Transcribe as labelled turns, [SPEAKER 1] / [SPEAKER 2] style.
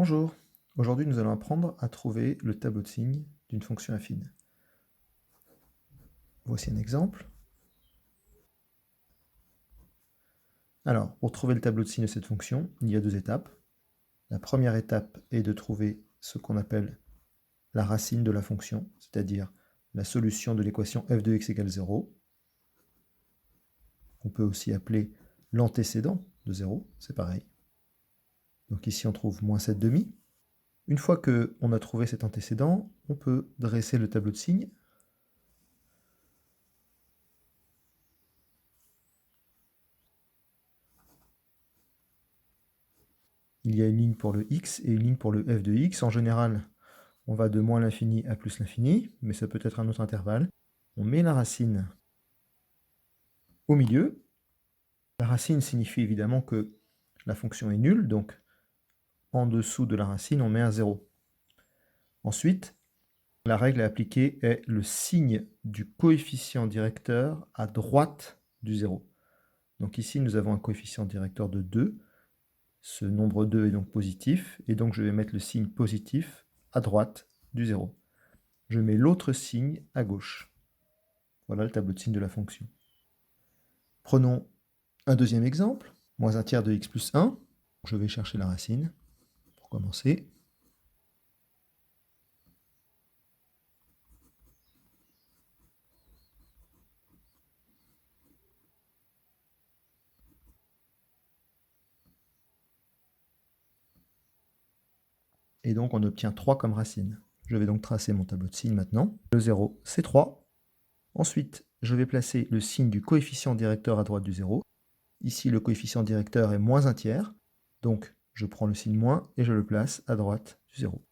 [SPEAKER 1] Bonjour, aujourd'hui nous allons apprendre à trouver le tableau de signes d'une fonction affine. Voici un exemple. Alors, pour trouver le tableau de signes de cette fonction, il y a deux étapes. La première étape est de trouver ce qu'on appelle la racine de la fonction, c'est-à-dire la solution de l'équation f de x égale 0. On peut aussi appeler l'antécédent de 0, c'est pareil. Donc ici on trouve moins 7 demi. Une fois qu'on a trouvé cet antécédent, on peut dresser le tableau de signes. Il y a une ligne pour le x et une ligne pour le f de x. En général, on va de moins l'infini à plus l'infini, mais ça peut être un autre intervalle. On met la racine au milieu. La racine signifie évidemment que la fonction est nulle, donc en dessous de la racine, on met un 0. Ensuite, la règle à appliquer est le signe du coefficient directeur à droite du 0. Donc ici, nous avons un coefficient directeur de 2. Ce nombre 2 est donc positif, et donc je vais mettre le signe positif à droite du 0. Je mets l'autre signe à gauche. Voilà le tableau de signes de la fonction. Prenons un deuxième exemple, moins un tiers de x plus 1. Je vais chercher la racine pour commencer. Et donc on obtient 3 comme racine. Je vais donc tracer mon tableau de signes maintenant. Le 0, c'est 3. Ensuite, je vais placer le signe du coefficient directeur à droite du 0. Ici, le coefficient directeur est moins un tiers. Donc, je prends le signe moins et je le place à droite du 0.